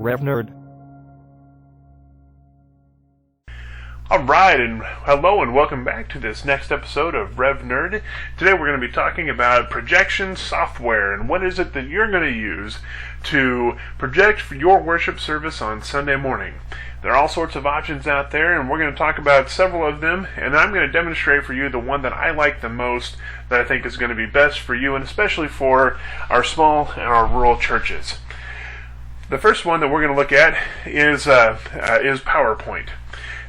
RevNerd. Alright, and hello and welcome back to this next episode of RevNerd. Today we're going to be talking about projection software and what is it that you're going to use to project for your worship service on Sunday morning. There are all sorts of options out there, and we're going to talk about several of them, and I'm going to demonstrate for you the one that I like the most, that I think is going to be best for you, and especially for our small and our rural churches. The first one that we're going to look at is PowerPoint.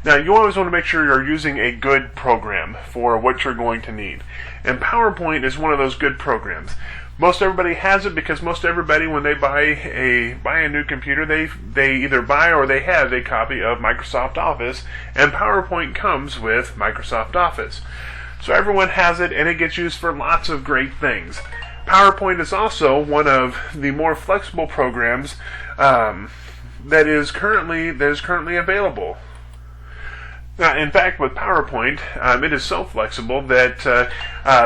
Now, you always want to make sure you're using a good program for what you're going to need, and PowerPoint is one of those good programs. Most everybody has it because most everybody, when they buy a new computer, they either buy or they have a copy of Microsoft Office, and PowerPoint comes with Microsoft Office. So everyone has it, and it gets used for lots of great things. PowerPoint is also one of the more flexible programs that is currently available. In fact, with PowerPoint, it is so flexible that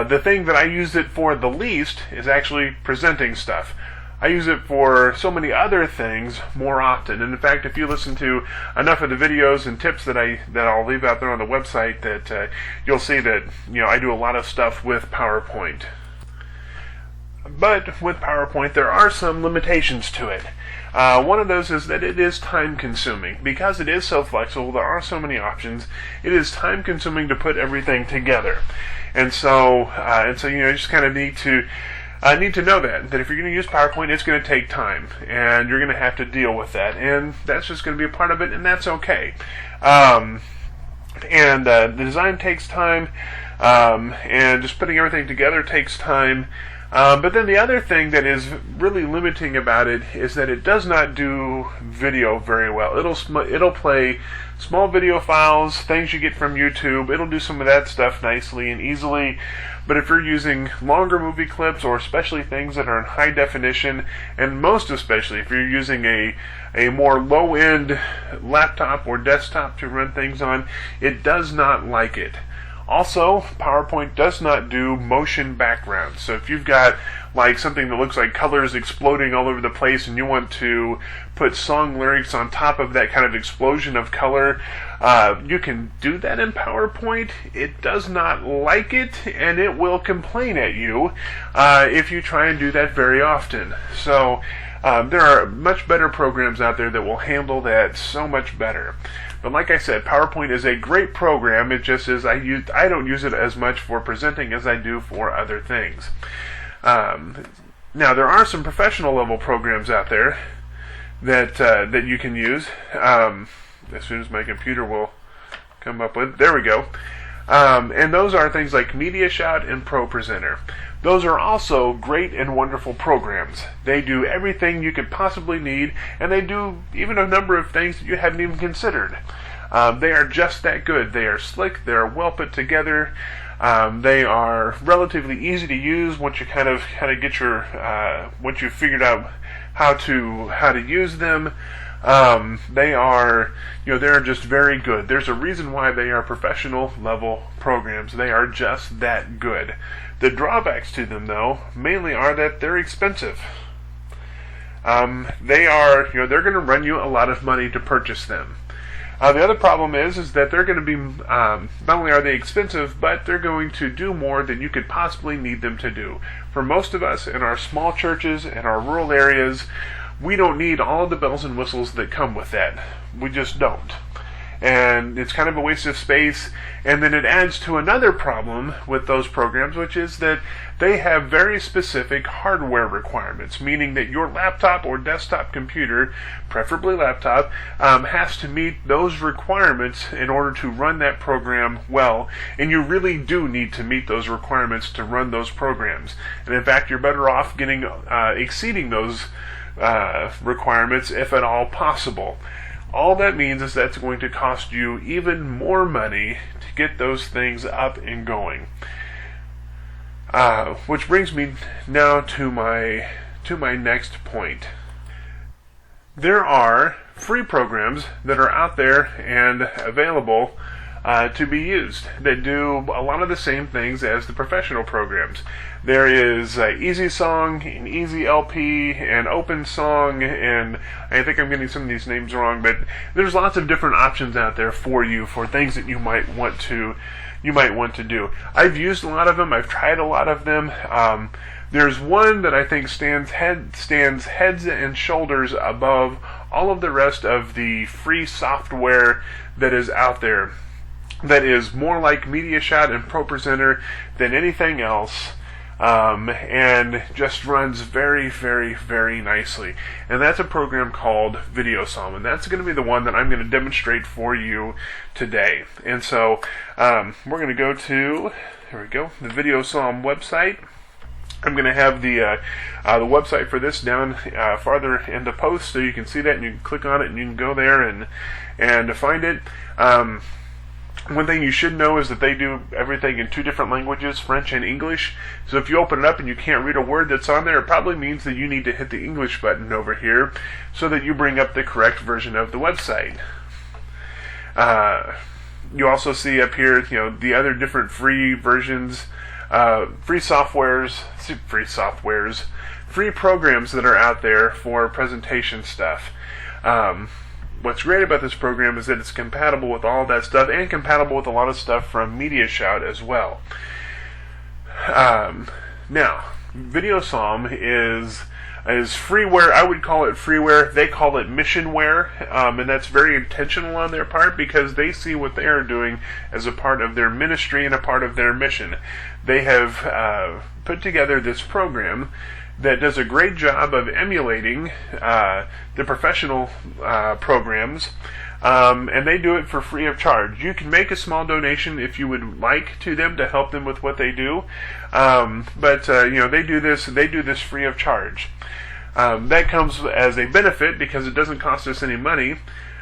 the thing that I use it for the least is actually presenting stuff. I use it for so many other things more often, and in fact, if you listen to enough of the videos and tips that I'll leave out there on the website, that you'll see that I do a lot of stuff with PowerPoint. But with PowerPoint, there are some limitations to it. One of those is that it is time consuming. Because it is so flexible, there are so many options, it is time consuming to put everything together. And so you just kind of need to know that if you're going to use PowerPoint, it's going to take time, and you're going to have to deal with that, and that's just going to be a part of it, and that's okay. The design takes time, and just putting everything together takes time. But then the other thing that is really limiting about it is that it does not do video very well. It'll play small video files, things you get from YouTube. It'll do some of that stuff nicely and easily. But if you're using longer movie clips, or especially things that are in high definition, and most especially if you're using a more low-end laptop or desktop to run things on, it does not like it. Also, PowerPoint does not do motion backgrounds. So if you've got like something that looks like colors exploding all over the place and you want to put song lyrics on top of that kind of explosion of color, you can do that in PowerPoint. It does not like it, and it will complain at you if you try and do that very often. So there are much better programs out there that will handle that so much better. But like I said, PowerPoint is a great program. It just is I don't use it as much for presenting as I do for other things. Now there are some professional level programs out there that you can use. As soon as my computer will come up with, there we go. And those are things like MediaShout and ProPresenter. Those are also great and wonderful programs. They do everything you could possibly need, and they do even a number of things that you hadn't even considered. They are just that good. They are slick, they are well put together, they are relatively easy to use once you kind of get your once you've figured out how to use them. They are they're just very good. There's a reason why they are professional level programs. They are just that good. The drawbacks to them, though, mainly are that they're expensive. They're going to run you a lot of money to purchase them. The other problem is that they're going to be, not only are they expensive, but they're going to do more than you could possibly need them to do. For most of us in our small churches and our rural areas, we don't need all of the bells and whistles that come with that. We just don't. And it's kind of a waste of space. And then it adds to another problem with those programs, which is that they have very specific hardware requirements, meaning that your laptop or desktop computer, preferably laptop, has to meet those requirements in order to run that program well. And you really do need to meet those requirements to run those programs. And in fact, you're better off exceeding those requirements if at all possible. All that means is that's going to cost you even more money to get those things up and going. Which brings me now to my next point. There are free programs that are out there and available to be used that do a lot of the same things as the professional programs. There is Easy Song, and Easy LP, and Open Song, and I think I'm getting some of these names wrong, but there's lots of different options out there for you for things that you might want to do. I've used a lot of them. I've tried a lot of them. There's one that I think stands heads and shoulders above all of the rest of the free software that is out there, that is more like MediaShot and ProPresenter than anything else, and just runs very, very, very nicely. And that's a program called VideoSom, and that's going to be the one that I'm going to demonstrate for you today. And so we're going to go to, here we go, the VideoSom website. I'm going to have the website for this down farther in the post, so you can see that, and you can click on it, and you can go there and find it. One thing you should know is that they do everything in 2 different languages, French and English. So if you open it up and you can't read a word that's on there, it probably means that you need to hit the English button over here so that you bring up the correct version of the website. You also see up here, the other different free versions, free programs that are out there for presentation stuff. What's great about this program is that it's compatible with all that stuff, and compatible with a lot of stuff from MediaShot as well. Now, VideoSom is freeware. I would call it freeware. They call it missionware, and that's very intentional on their part, because they see what they are doing as a part of their ministry and a part of their mission. They have put together this program that does a great job of emulating the professional programs, and they do it for free of charge. You can make a small donation if you would like to them to help them with what they do, but they do this free of charge. That comes as a benefit because it doesn't cost us any money.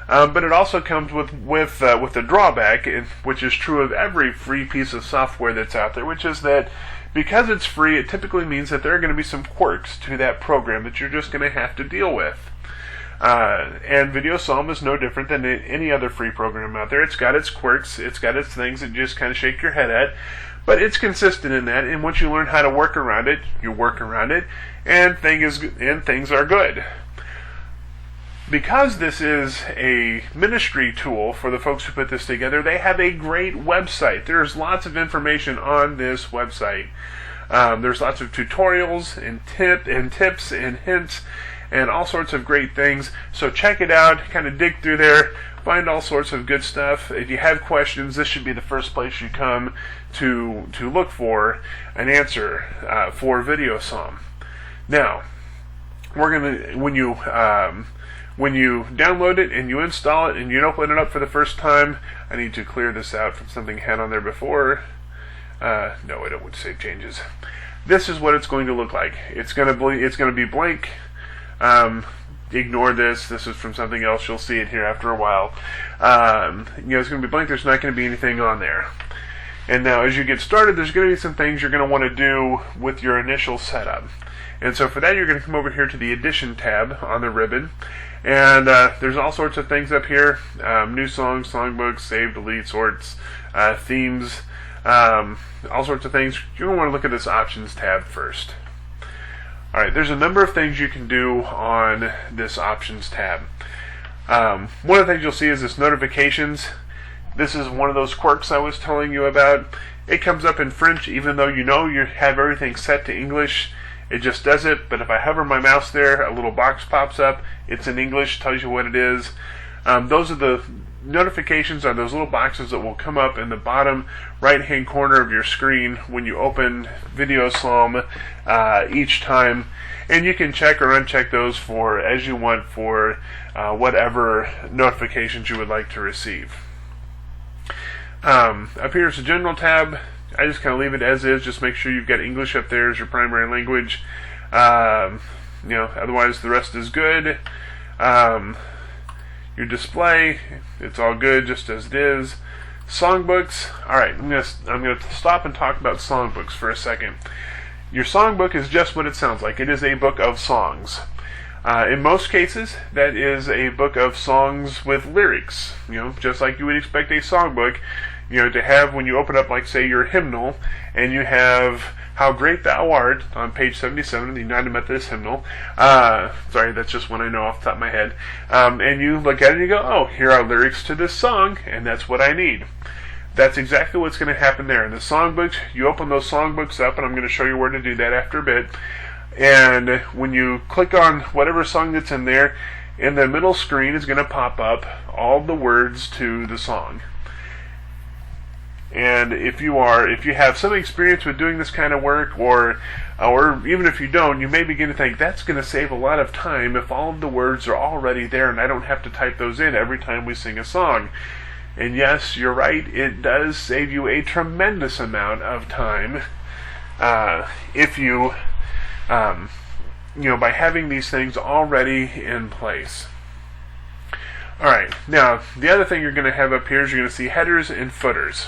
But it also comes with a drawback, which is true of every free piece of software that's out there, which is that because it's free, it typically means that there are going to be some quirks to that program that you're just going to have to deal with. And VideoSom is no different than any other free program out there. It's got its quirks, it's got its things that you just kind of shake your head at, but it's consistent in that, and once you learn how to work around it, you work around it, and things are good. Because this is a ministry tool for the folks who put this together, they have a great website. There's lots of information on this website. There's lots of tutorials and tips and hints and all sorts of great things. So check it out, kind of dig through there, find all sorts of good stuff. If you have questions, this should be the first place you come to look for an answer for VideoSom. Now, when you download it and you install it and you open it up for the first time, I need to clear this out from something I had on there before. No, I don't want to save changes. This is what it's going to look like. It's going to be blank. Ignore this. This is from something else. You'll see it here after a while. It's going to be blank. There's not going to be anything on there. And now, as you get started, there's going to be some things you're going to want to do with your initial setup. And so for that, you're going to come over here to the Edition tab on the ribbon. And there's all sorts of things up here. New songs, songbooks, save, delete, sorts, themes, all sorts of things. You're going to want to look at this Options tab first. Alright, there's a number of things you can do on this Options tab. One of the things you'll see is this Notifications. This is one of those quirks I was telling you about. It comes up in French, even though you have everything set to English. It just does it, but if I hover my mouse there, a little box pops up. It's in English, tells you what it is. Those are the notifications, are those little boxes that will come up in the bottom right-hand corner of your screen when you open VideoSom each time. And you can check or uncheck those as you want for whatever notifications you would like to receive. Up here is the General tab. I just kind of leave it as is. Just make sure you've got English up there as your primary language. Otherwise the rest is good. Your display, it's all good just as it is. Songbooks. All right, I'm gonna stop and talk about songbooks for a second. Your songbook is just what it sounds like. It is a book of songs. In most cases, that is a book of songs with lyrics. Just like you would expect a songbook. to have when you open up, like, say, your hymnal, and you have How Great Thou Art on page 77 of the United Methodist Hymnal. Sorry, that's just one I know off the top of my head. And you look at it and you go, oh, here are lyrics to this song, and that's what I need. That's exactly what's going to happen there. In the songbooks, you open those songbooks up, and I'm going to show you where to do that after a bit. And when you click on whatever song that's in there, in the middle screen is going to pop up all the words to the song. And if you have some experience with doing this kind of work, or even if you don't, you may begin to think that's going to save a lot of time if all of the words are already there and I don't have to type those in every time we sing a song. And yes, you're right, it does save you a tremendous amount of time if you, by having these things already in place. Alright, now, the other thing you're going to have up here is you're going to see headers and footers.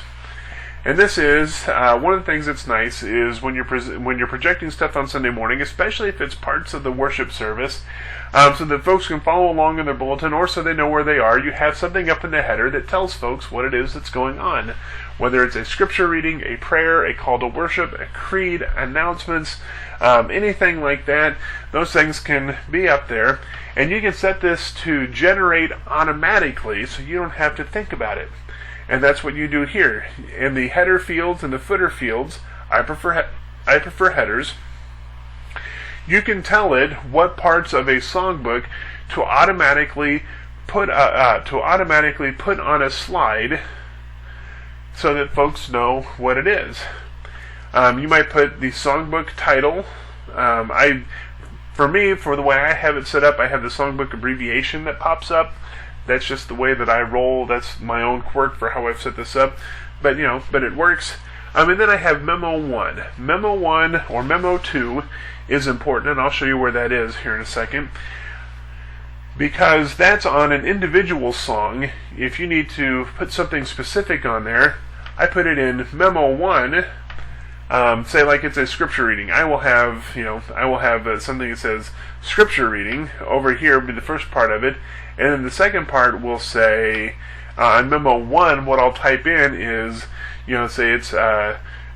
And this is, one of the things that's nice is when you're projecting stuff on Sunday morning, especially if it's parts of the worship service, so that folks can follow along in their bulletin, or so they know where they are, you have something up in the header that tells folks what it is that's going on. Whether it's a scripture reading, a prayer, a call to worship, a creed, announcements, anything like that, those things can be up there. And you can set this to generate automatically so you don't have to think about it. And that's what you do here. In the header fields and the footer fields, I prefer headers. You can tell it what parts of a songbook to automatically put on a slide so that folks know what it is. You might put the songbook title. For the way I have it set up, I have the songbook abbreviation that pops up. That's just the way that I roll. That's my own quirk for how I've set this up. But it works. And then I have Memo 1. Memo 1 or Memo 2 is important, and I'll show you where that is here in a second. Because that's on an individual song. If you need to put something specific on there, I put it in Memo 1. Say like it's a scripture reading. I will have something that says scripture reading over here, be the first part of it, and then the second part will say on Memo 1. What I'll type in is say it's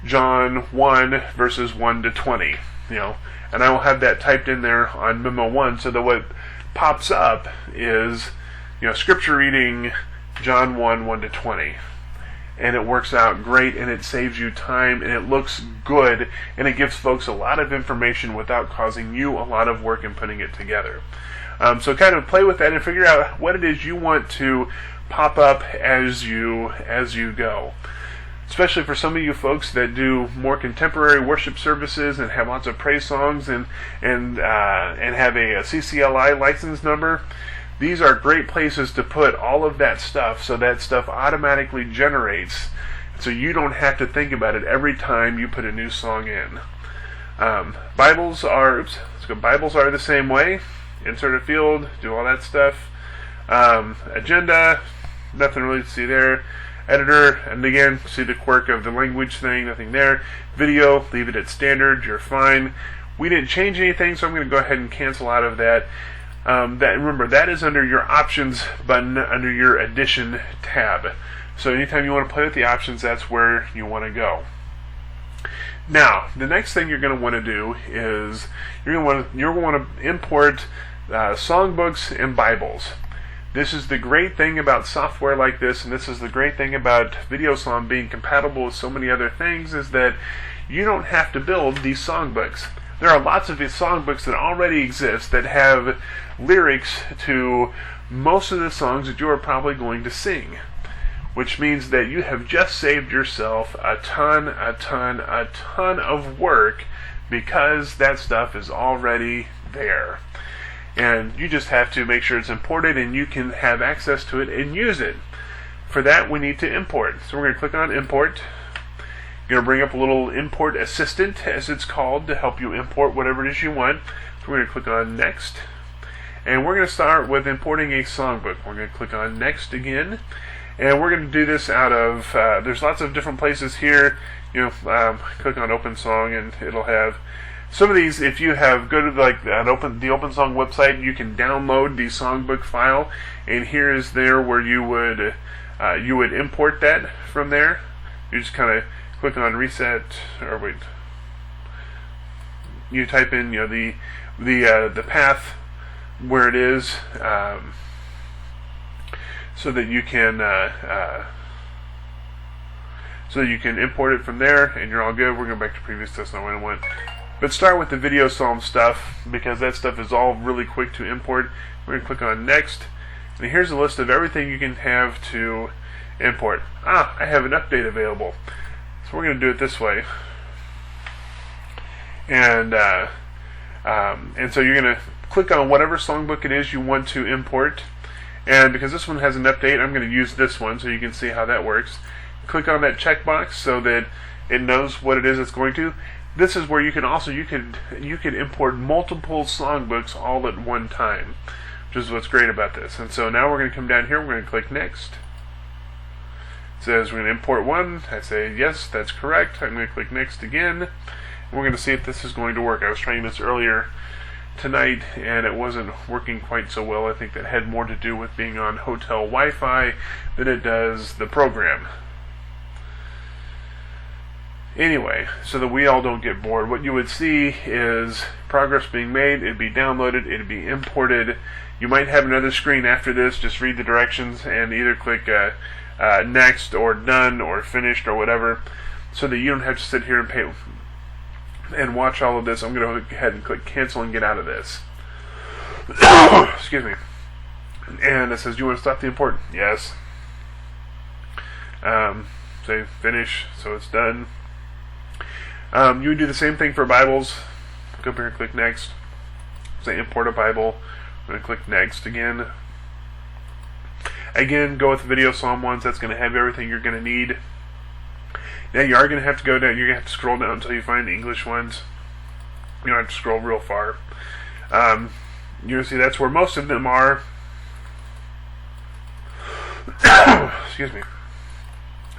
John 1 verses 1 to 20. And I will have that typed in there on Memo 1, so that what pops up is scripture reading John 1 1 to 20. And it works out great, and it saves you time, and it looks good, and it gives folks a lot of information without causing you a lot of work in putting it together. So kind of play with that and figure out what it is you want to pop up as you go. Especially for some of you folks that do more contemporary worship services and have lots of praise songs and have a CCLI license number. These are great places to put all of that stuff, so that stuff automatically generates, so you don't have to think about it every time you put a new song in. Bibles are the same way. Insert a field, do all that stuff. Agenda, nothing really to see there. Editor, and again, see the quirk of the language thing, nothing there. Video, leave it at standard, you're fine. We didn't change anything, so I'm going to go ahead and cancel out of that. Remember, that is under your options button under your addition tab. So anytime you want to play with the options, that's where you want to go. Now, the next thing you're going to want to do is you're going to want to import songbooks and Bibles. This is the great thing about software like this, and this is the great thing about VideoSong being compatible with so many other things, is that you don't have to build these songbooks. There are lots of these songbooks that already exist that have lyrics to most of the songs that you are probably going to sing, which means that you have just saved yourself a ton of work, because that stuff is already there. And you just have to make sure it's imported and you can have access to it and use it. For that, we need to import. So we're going to click on Import. You're going to bring up a little Import Assistant, as it's called, to help you import whatever it is you want. So we're going to click on Next. And we're going to start with importing a songbook. We're going to click on Next again. And we're going to do this out of, there's lots of different places here. Click on Open Song and it'll have some of these. If you have, go to the OpenSong website, you can download the songbook file, and here is there where you would you would import that from there. You just kind of click on reset, or wait. You type in, the path where it is, so that you can import it from there, and you're all good. We're going back to previous. That's not what I want. But start with the video psalm stuff, because that stuff is all really quick to import. We're going to click on next, and here's a list of everything you can have to import. I have an update available, so we're going to do it this way. And so you're going to click on whatever songbook it is you want to import, and because this one has an update, I'm going to use this one so you can see how that works. Click on that checkbox so that it knows what it is it's going to. This is where you can also you could import multiple songbooks all at one time, which is what's great about this. And so now we're going to come down here. We're going to click next. It says we're going to import one. I say yes, that's correct. I'm going to click next again. And we're going to see if this is going to work. I was trying this earlier tonight and it wasn't working quite so well. I think that had more to do with being on hotel Wi-Fi than it does the program. Anyway, so that we all don't get bored, what you would see is progress being made. It'd be downloaded, it'd be imported. You might have another screen after this. Just read the directions and either click next or done or finished or whatever, so that you don't have to sit here and pay and watch all of this. I'm going to go ahead and click cancel and get out of this. Excuse me. And it says, do you want to stop the import? Yes. Say finish, so it's done. You would do the same thing for Bibles. Go up here and click next. Say import a Bible. I'm going to click next again. Again, go with the video psalm ones. That's going to have everything you're going to need. Now you are going to have to go down. You're going to have to scroll down until you find the English ones. You don't have to scroll real far. You're going to see that's where most of them are. Excuse me.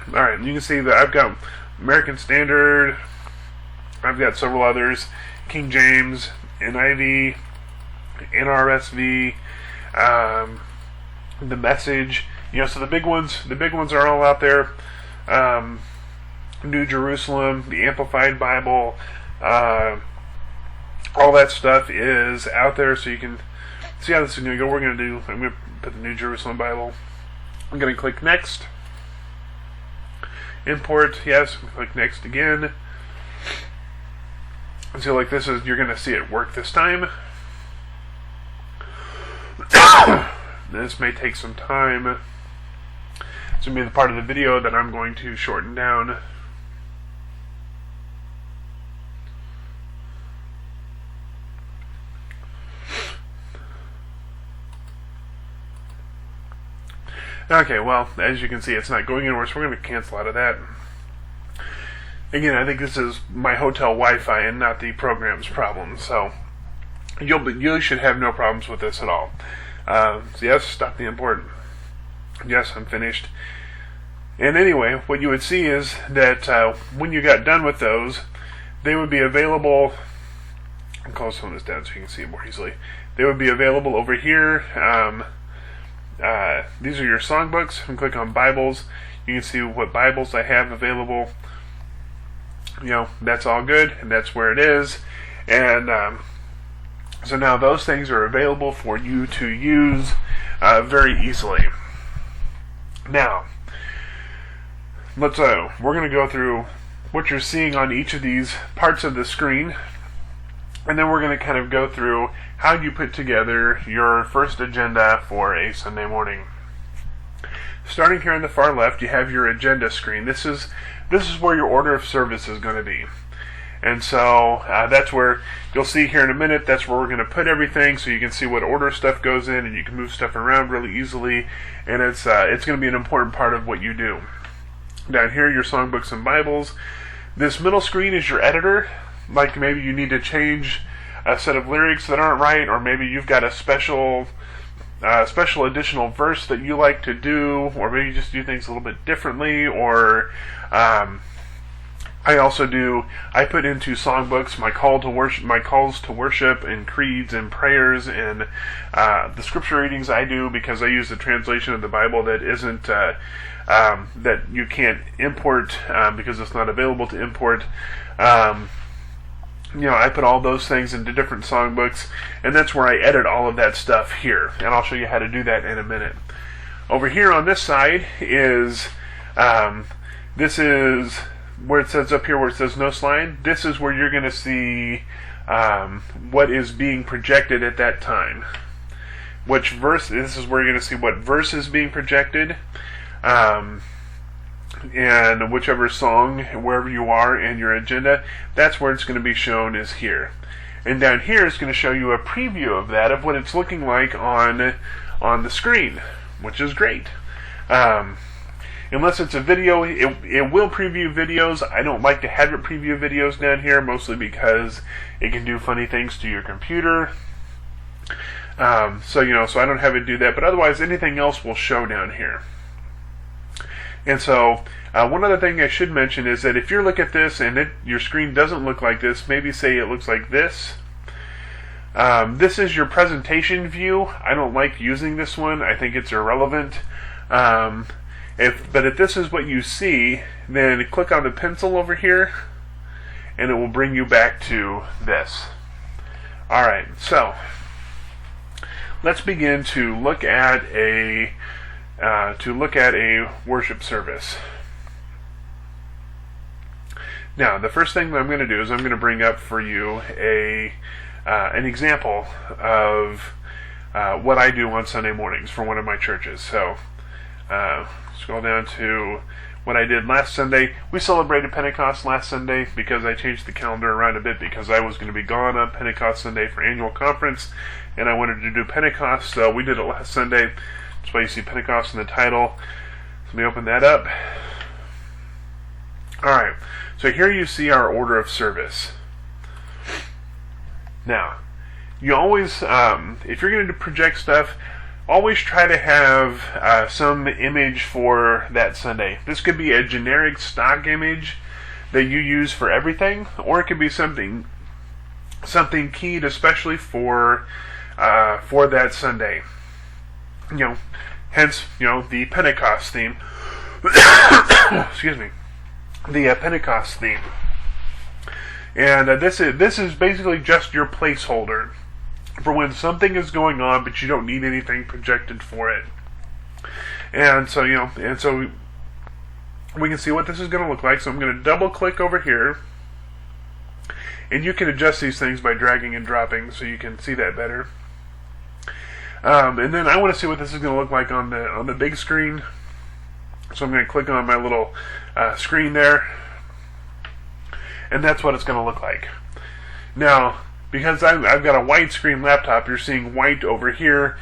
Alright, you can see that I've got American Standard. I've got several others. King James, NIV, NRSV, the Message. So the big ones are all out there. New Jerusalem, the Amplified Bible, all that stuff is out there, so you can see how this is going to go. I'm going to put the New Jerusalem Bible. I'm going to click next. Import, yes. Click next again. So like this is, you're going to see it work this time. This may take some time. It's going to be the part of the video that I'm going to shorten down. Okay, well, as you can see, it's not going anywhere, so we're going to cancel out of that. Again, I think this is my hotel Wi-Fi and not the program's problem, so you should have no problems with this at all. So yes, stop the import. Yes, I'm finished. And anyway, what you would see is that when you got done with those, they would be available. I'll close some of this down so you can see it more easily. They would be available over here. These are your songbooks. And click on Bibles. You can see what Bibles I have available. That's all good, and that's where it is. And so now those things are available for you to use very easily. Now, we're going to go through what you're seeing on each of these parts of the screen, and then we're going to kind of go through how you put together your first agenda for a Sunday morning. Starting here on the far left, you have your agenda screen. This is where your order of service is going to be. And so that's where you'll see here in a minute, that's where we're going to put everything so you can see what order stuff goes in and you can move stuff around really easily. And it's going to be an important part of what you do. Down here, your songbooks and Bibles. This middle screen is your editor. Like maybe you need to change a set of lyrics that aren't right, or maybe you've got a special additional verse that you like to do, or maybe you just do things a little bit differently, or I put into songbooks my calls to worship, and creeds and prayers, and the scripture readings I do, because I use the translation of the Bible that isn't that you can't import because it's not available to import. I put all those things into different songbooks, and that's where I edit all of that stuff here, and I'll show you how to do that in a minute. Over here on this side is this is where it says up here where it says no slide. This is where you're going to see what is being projected at that time. Which verse? This is where you're going to see what verse is being projected, and whichever song, wherever you are in your agenda, that's where it's going to be shown, is here. And down here is going to show you a preview of that, of what it's looking like on the screen, which is great. Unless it's a video, it will preview videos. I don't like to have it preview videos down here, mostly because it can do funny things to your computer. So I don't have it do that, but otherwise anything else will show down here. And so one other thing I should mention is that if you look at this and your screen doesn't look like this, maybe say it looks like this. This is your presentation view. I don't like using this one. I think it's irrelevant. But if this is what you see, then click on the pencil over here, and it will bring you back to this. All right, so let's begin to look at a worship service. Now, the first thing that I'm going to do is I'm going to bring up for you an example of what I do on Sunday mornings for one of my churches. So, scroll down to what I did last Sunday. We celebrated Pentecost last Sunday because I changed the calendar around a bit because I was going to be gone on Pentecost Sunday for annual conference, and I wanted to do Pentecost, so we did it last Sunday. That's why you see Pentecost in the title. So let me open that up. Alright, so here you see our order of service. Now, you always, if you're going to project stuff, always try to have some image for that Sunday. This could be a generic stock image that you use for everything, or it could be something keyed especially for that Sunday. Hence, the Pentecost theme. Excuse me. The Pentecost theme. And this is basically just your placeholder for when something is going on, but you don't need anything projected for it. And so we can see what this is going to look like. So I'm going to double click over here, and you can adjust these things by dragging and dropping, so you can see that better. And then I want to see what this is going to look like on the big screen. So I'm going to click on my little screen there, and that's what it's going to look like. Now, because I've got a widescreen laptop, you're seeing white over here.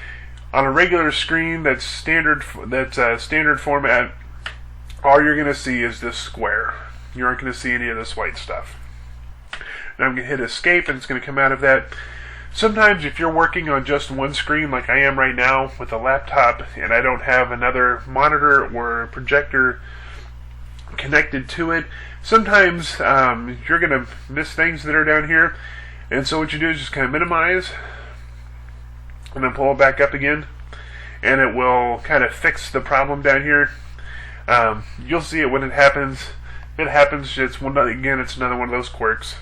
On a regular screen that's standard format, all you're going to see is this square. You aren't going to see any of this white stuff. Now I'm going to hit escape, and it's going to come out of that. Sometimes if you're working on just one screen like I am right now with a laptop, and I don't have another monitor or projector connected to it, sometimes you're going to miss things that are down here. And so what you do is just kind of minimize and then pull it back up again, and it will kind of fix the problem down here. You'll see it when it happens. If it happens, it's another one of those quirks.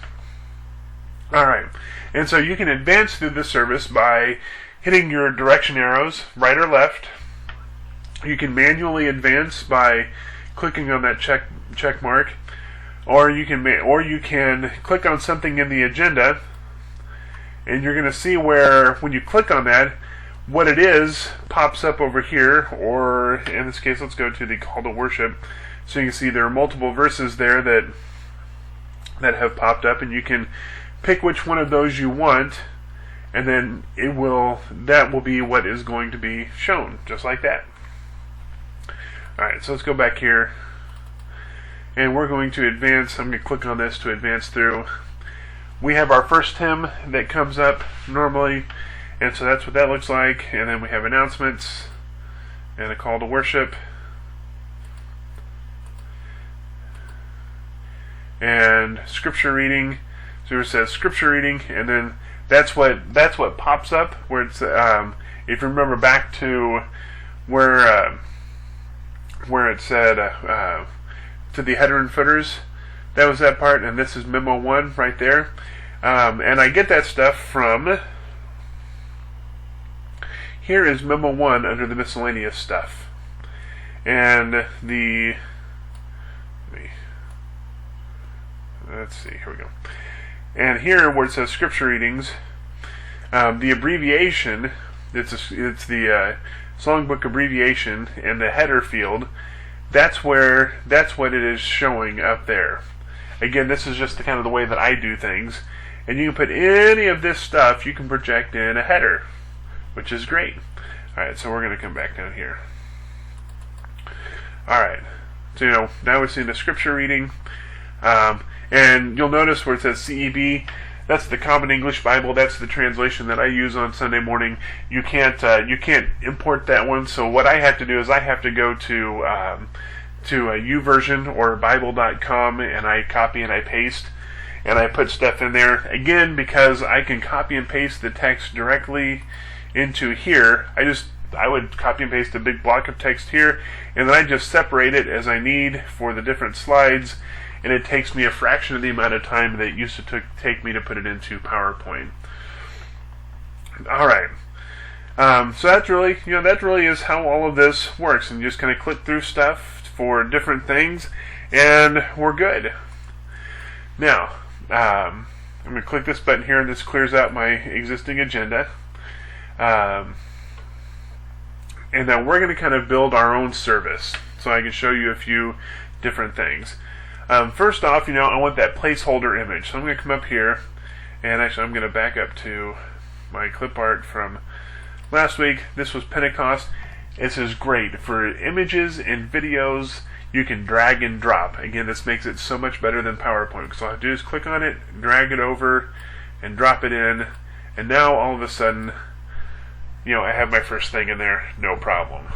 Alright, and so you can advance through the service by hitting your direction arrows, right or left. You can manually advance by clicking on that check mark, or you can click on something in the agenda, and you're going to see where, when you click on that, what it is pops up over here, or in this case, let's go to the call to worship. So you can see there are multiple verses there that have popped up, and you can pick which one of those you want, and then that will be what is going to be shown, just like that. Alright, so let's go back here, and we're going to advance. I'm going to click on this to advance through. We have our first hymn that comes up normally, and so that's what that looks like. And then we have announcements and a call to worship. and scripture reading. So it says scripture reading, and then that's what pops up where it's if you remember back to where it said to the header and footers, that was that part, and this is memo 1 right there. And I get that stuff from, here is memo 1 under the miscellaneous stuff. And let's see, here we go. And here where it says scripture readings, the abbreviation, it's the songbook abbreviation in the header field. That's what it is showing up there. Again, this is just the way that I do things. And you can put any of this stuff, you can project in a header, which is great. Alright, so we're going to come back down here. Alright, so now we've seen the scripture reading. And you'll notice where it says CEB, that's the Common English Bible. That's the translation that I use on Sunday morning. You can't import that one. So what I have to do is I have to go to a YouVersion or Bible.com, and I copy and I paste, and I put stuff in there. Again, because I can copy and paste the text directly into here, I would copy and paste a big block of text here, and then I just separate it as I need for the different slides, and it takes me a fraction of the amount of time that it used to take me to put it into PowerPoint. Alright. So that's really, that really is how all of this works, and you just kind of click through stuff for different things, and we're good. Now, I'm going to click this button here, and this clears out my existing agenda. And then we're going to kind of build our own service, so I can show you a few different things. First off, I want that placeholder image. So I'm going to come up here, and actually I'm going to back up to my clip art from last week. This was Pentecost. This is great for images and videos. You can drag and drop. Again, this makes it so much better than PowerPoint. So all I have to do is click on it, drag it over, and drop it in. And now all of a sudden, I have my first thing in there, no problem.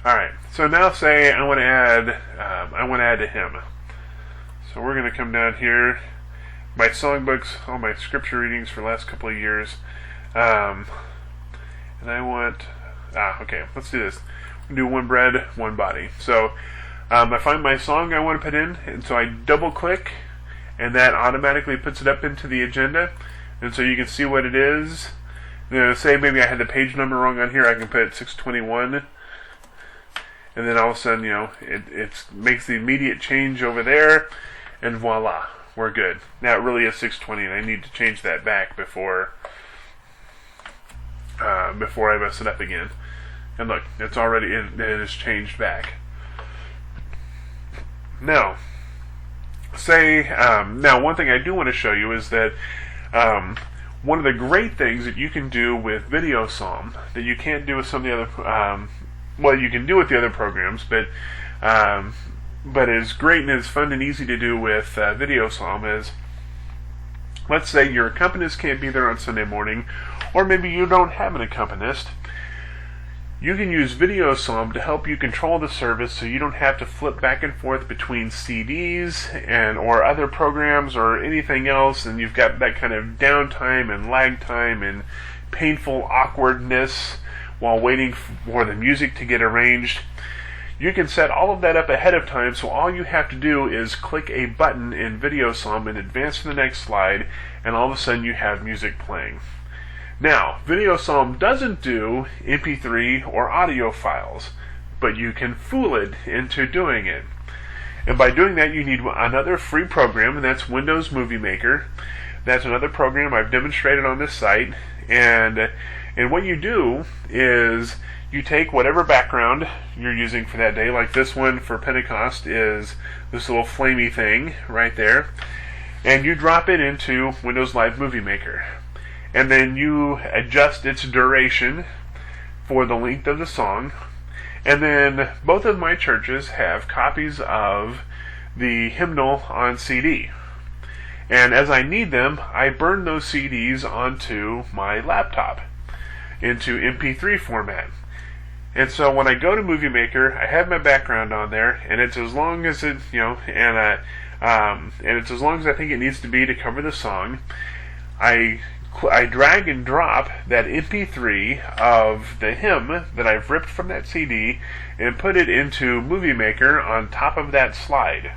Alright, so now say I want to add a hymn. So we're going to come down here, my songbooks, all my scripture readings for the last couple of years, and I want, okay, let's do this. We'll do one bread, one body. So I find my song I want to put in, and so I double click, and that automatically puts it up into the agenda, and so you can see what it is. Say maybe I had the page number wrong on here, I can put it 621. And then all of a sudden, it makes the immediate change over there, and voila, we're good. Now it really is 620, and I need to change that back before I mess it up again. And look, it's already it is changed back. Now, now one thing I do want to show you is that one of the great things that you can do with Video Psalm that you can't do with some of the other you can do with the other programs, but it's great and it's fun and easy to do with Video Psalm is, let's say your accompanist can't be there on Sunday morning, or maybe you don't have an accompanist. You can use Video Psalm to help you control the service so you don't have to flip back and forth between CDs or other programs or anything else, and you've got that kind of downtime and lag time and painful awkwardness while waiting for the music to get arranged. You can set all of that up ahead of time, so all you have to do is click a button in Video Psalm and advance to the next slide, and all of a sudden you have music playing. Now, Video Psalm doesn't do MP3 or audio files, but you can fool it into doing it. And by doing that, you need another free program, and that's Windows Movie Maker. That's another program I've demonstrated on this site, and what you do is you take whatever background you're using for that day, like this one for Pentecost is this little flamey thing right there, and you drop it into Windows Live Movie Maker. And then you adjust its duration for the length of the song. And then both of my churches have copies of the hymnal on CD. And as I need them, I burn those CDs onto my laptop into MP3 format. And so when I go to Movie Maker, I have my background on there, and it's as long as it, and it's as long as I think it needs to be to cover the song. I drag and drop that MP3 of the hymn that I've ripped from that CD and put it into Movie Maker on top of that slide.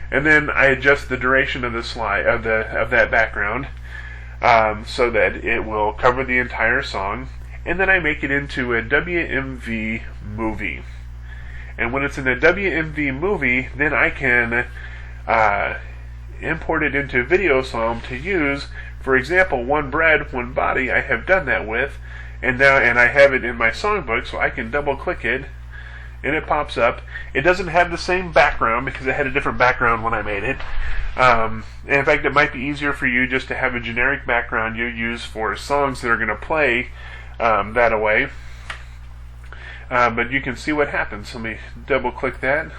And then I adjust the duration of the slide of that background so that it will cover the entire song. And then I make it into a WMV movie. And when it's in a WMV movie, then I can import it into VideoSalm to use. For example, One Bread, One Body, I have done that with, and I have it in my songbook, so I can double click it, and it pops up. It doesn't have the same background because it had a different background when I made it. And in fact, it might be easier for you just to have a generic background you use for songs that are going to play that away. But you can see what happens. Let me double click that.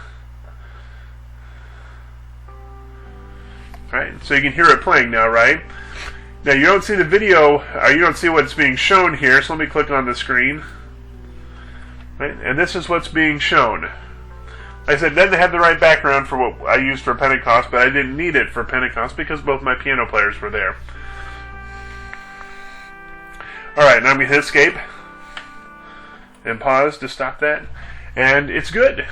Alright, so you can hear it playing now, right? Now you don't see the video, or you don't see what's being shown here, so let me click on the screen. Right, and this is what's being shown. Like I said, it doesn't have the right background for what I used for Pentecost, but I didn't need it for Pentecost because both my piano players were there. Alright, now I'm going to hit escape and pause to stop that, and it's good.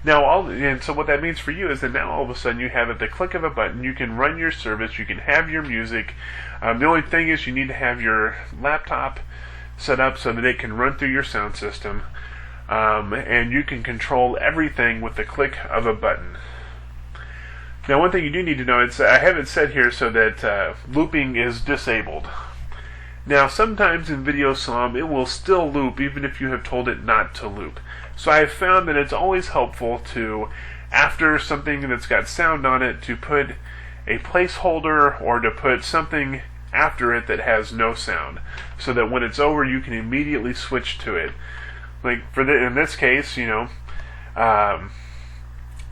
Now, and so what that means for you is that now all of a sudden you have at the click of a button, you can run your service, you can have your music. The only thing is you need to have your laptop set up so that it can run through your sound system, and you can control everything with the click of a button. Now, one thing you do need to know is I have it set here so that looping is disabled. Now, sometimes in VideoSalm, it will still loop even if you have told it not to loop. So I've found that it's always helpful to, after something that's got sound on it, to put a placeholder or to put something after it that has no sound, so that when it's over, you can immediately switch to it. Like in this case, I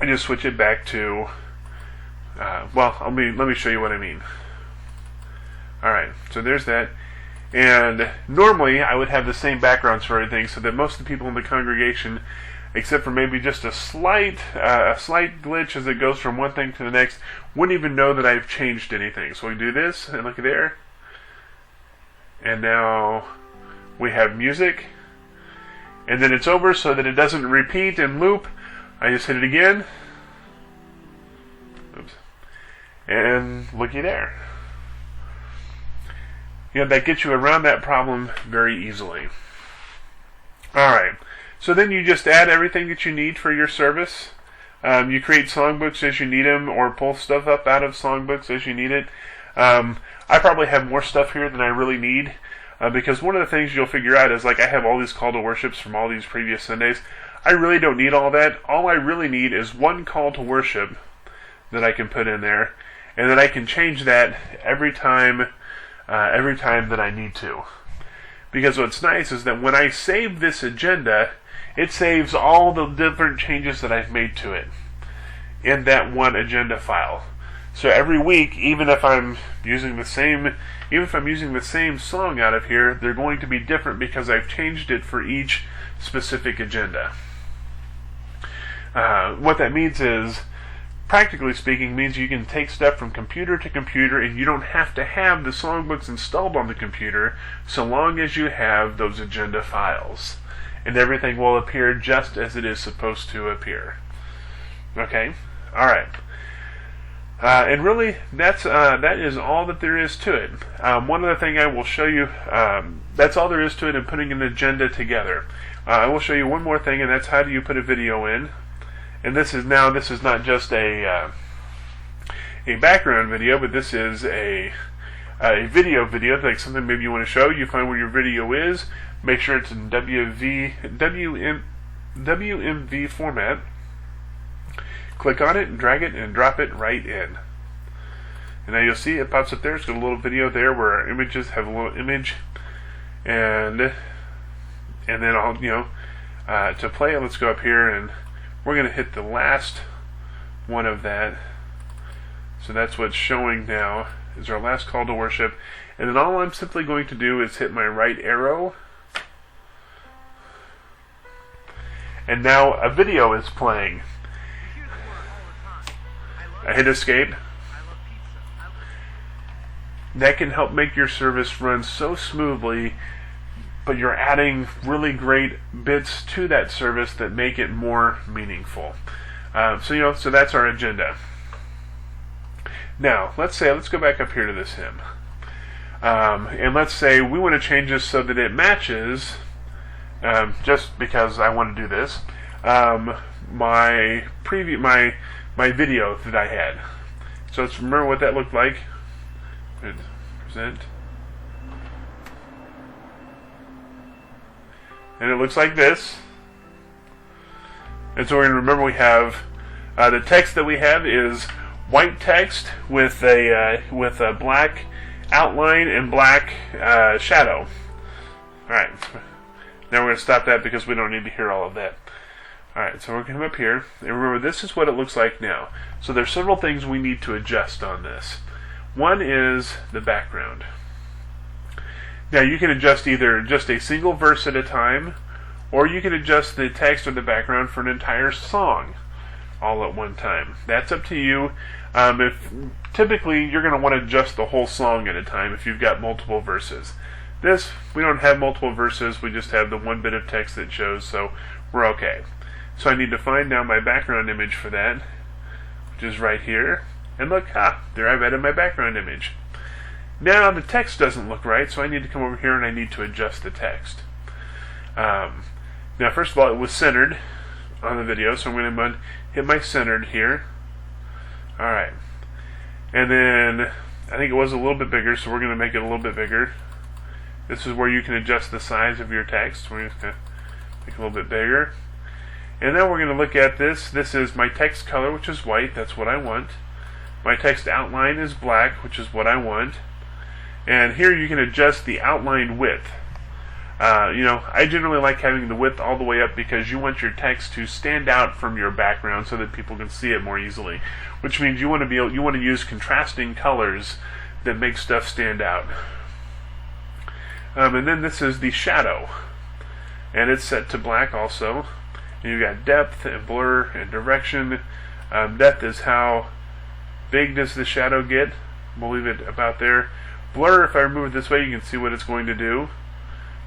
just switch it back to. Let me show you what I mean. All right, so there's that. And normally I would have the same backgrounds for everything, so that most of the people in the congregation, except for maybe just a slight glitch as it goes from one thing to the next, wouldn't even know that I've changed anything. So we do this, and look there. And now we have music. And then it's over so that it doesn't repeat and loop. I just hit it again. Oops. And looky there. That gets you around that problem very easily. Alright, so then you just add everything that you need for your service. You create songbooks as you need them, or pull stuff up out of songbooks as you need it. I probably have more stuff here than I really need, because one of the things you'll figure out is, like, I have all these call to worships from all these previous Sundays. I really don't need all that. All I really need is one call to worship that I can put in there, and then I can change that every time that I need to. Because what's nice is that when I save this agenda, it saves all the different changes that I've made to it in that one agenda file. So every week, even if I'm using the same song out of here, they're going to be different because I've changed it for each specific agenda. What that means is, practically speaking, means you can take stuff from computer to computer, and you don't have to have the songbooks installed on the computer so long as you have those agenda files, and everything will appear just as it is supposed to appear. Okay? Alright. And really, that is all that there is to it. One other thing I will show you, that's all there is to it in putting an agenda together. I will show you one more thing, and that's how do you put a video in. And this is not just a background video, but this is a video, like something maybe you want to show. You find where your video is, make sure it's in WMV format. Click on it and drag it and drop it right in. And now you'll see it pops up there. It's got a little video there where our images have a little image, and then I'll to play it. Let's go up here and we're going to hit the last one of that. So that's what's showing now, is our last call to worship. And then all I'm simply going to do is hit my right arrow. and now a video is playing. I hit escape. That can help make your service run so smoothly, but you're adding really great bits to that service that make it more meaningful. So that's our agenda. Now, let's go back up here to this hymn. And let's say we want to change this so that it matches, just because I want to do this, my video that I had. So let's remember what that looked like. Present. And it looks like this. And so we're going to remember we have the text that we have is white text with a black outline and black shadow. Alright, now we're going to stop that because we don't need to hear all of that. Alright, so we're going to come up here, and remember this is what it looks like now. So there's several things we need to adjust on this. One is the background. Now you can adjust either just a single verse at a time, or you can adjust the text or the background for an entire song all at one time. That's up to you. Typically you're going to want to adjust the whole song at a time if you've got multiple verses. This, we don't have multiple verses, we just have the one bit of text that shows, so we're okay. So I need to find now my background image for that, which is right here. And look, there I've added my background image. Now the text doesn't look right, so I need to come over here and I need to adjust the text. Now first of all, it was centered on the video, so I'm going to hit my centered here. Alright. And then I think it was a little bit bigger, so we're going to make it a little bit bigger. This is where you can adjust the size of your text. We're just going to make it a little bit bigger. And then we're going to look at this. This is my text color, which is white. That's what I want. My text outline is black, which is what I want. And here you can adjust the outline width. I generally like having the width all the way up because you want your text to stand out from your background so that people can see it more easily. Which means you want to use contrasting colors that make stuff stand out. And then this is the shadow, and it's set to black also. And you've got depth and blur and direction. Depth is how big does the shadow get. We'll leave it about there. Blur, if I remove it this way, you can see what it's going to do,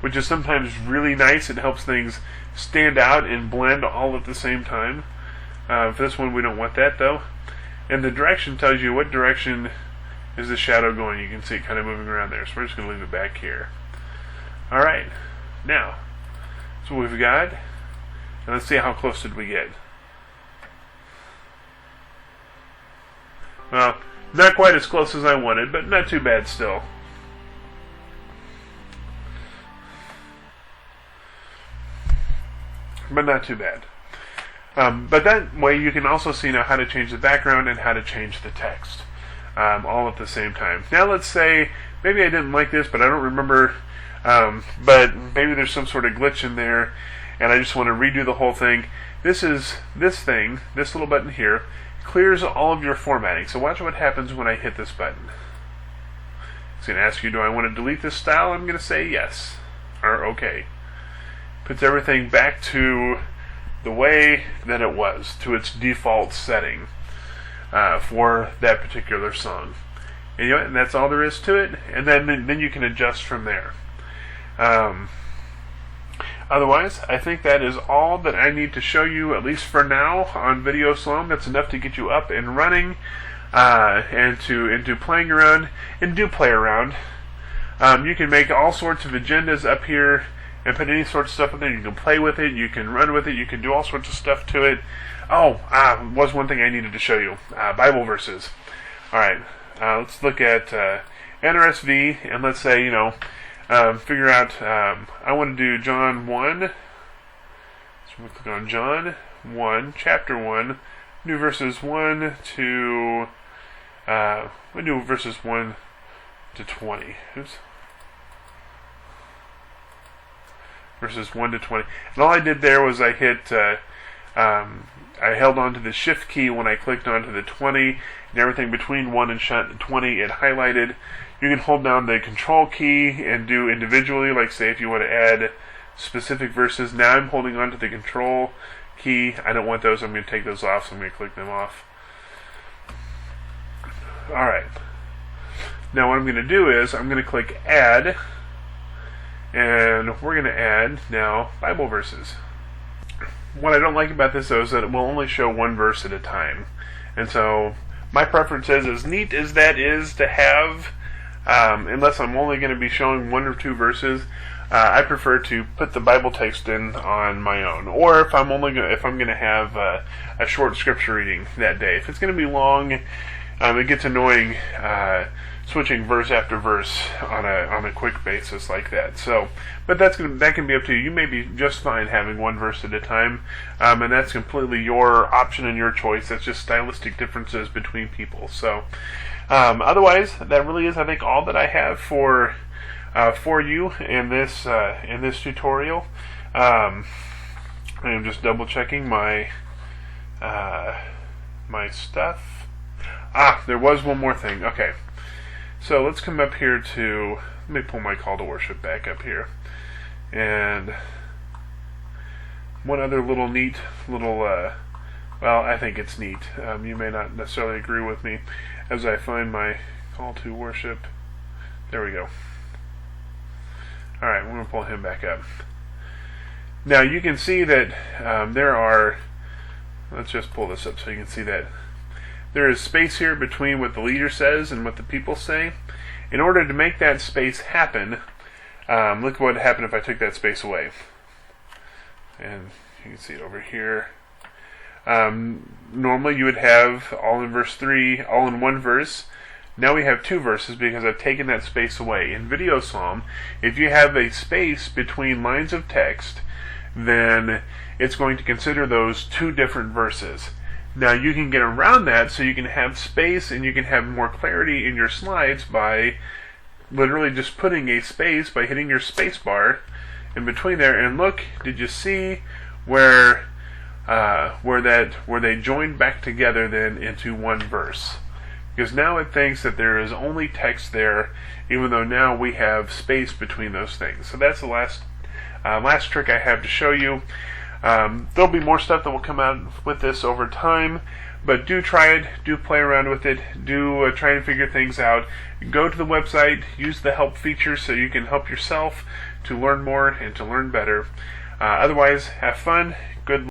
which is sometimes really nice. It helps things stand out and blend all at the same time. For this one, we don't want that though. And the direction tells you what direction is the shadow going. You can see it kind of moving around there. So we're just going to leave it back here. Alright, now, that's what we've got. And let's see how close did we get. Well, not quite as close as I wanted, but not too bad still. But not too bad. But that way you can also see now how to change the background and how to change the text. All at the same time. Now let's say, maybe I didn't like this, but I don't remember, but maybe there's some sort of glitch in there, and I just want to redo the whole thing. This little button here, clears all of your formatting. So watch what happens when I hit this button. It's going to ask you, do I want to delete this style? I'm going to say yes, or okay. Puts everything back to the way that it was, to its default setting for that particular song. And that's all there is to it, and then you can adjust from there. Otherwise, I think that is all that I need to show you, at least for now, on Video Song. That's enough to get you up and running, and to playing around, and do play around. You can make all sorts of agendas up here, and put any sort of stuff in there. You can play with it, you can run with it, you can do all sorts of stuff to it. Was one thing I needed to show you. Bible verses. Alright, let's look at NRSV, and let's say, figure out, I want to do John 1. So we'll click on John 1, chapter 1, do verses 1 to, we'll do verses 1 to 20. Oops. Verses 1 to 20. And all I did there was I hit, I held onto the shift key when I clicked onto the 20, and everything between 1 and 20 it highlighted. You can hold down the control key and do individually, like say if you want to add specific verses. Now I'm holding on to the control key. I don't want those. I'm going to take those off, so I'm going to click them off. Alright. Now what I'm going to do is I'm going to click Add, and we're going to add now Bible verses. What I don't like about this, though, is that it will only show one verse at a time. And so my preference is, as neat as that is to have, unless I'm only going to be showing one or two verses, I prefer to put the Bible text in on my own. Or if I'm going to have a short scripture reading that day. If it's going to be long, it gets annoying switching verse after verse on a quick basis like that. So, but that can be up to you. You may be just fine having one verse at a time, and that's completely your option and your choice. That's just stylistic differences between people. So, otherwise, that really is, I think, all that I have for you in this tutorial. I am just double checking my my stuff. There was one more thing. Okay. So let's come up here to, let me pull my call to worship back up here. And one other little neat, well, I think it's neat. You may not necessarily agree with me as I find my call to worship. There we go. Alright, we're going to pull him back up. Now you can see that there are, let's just pull this up so you can see that there is space here between what the leader says and what the people say. In order to make that space happen, look what would happen if I took that space away. And you can see it over here. Normally you would have all in verse 3, all in one verse. Now we have two verses because I've taken that space away. In Video Psalm, if you have a space between lines of text, then it's going to consider those two different verses. Now you can get around that so you can have space and you can have more clarity in your slides by literally just putting a space, by hitting your space bar in between there. And look, did you see where they joined back together then into one verse? Because now it thinks that there is only text there, even though now we have space between those things. So that's the last trick I have to show you. There'll be more stuff that will come out with this over time, but do try it, do play around with it, do try and figure things out. Go to the website, use the help feature so you can help yourself to learn more and to learn better. Otherwise, have fun, good luck.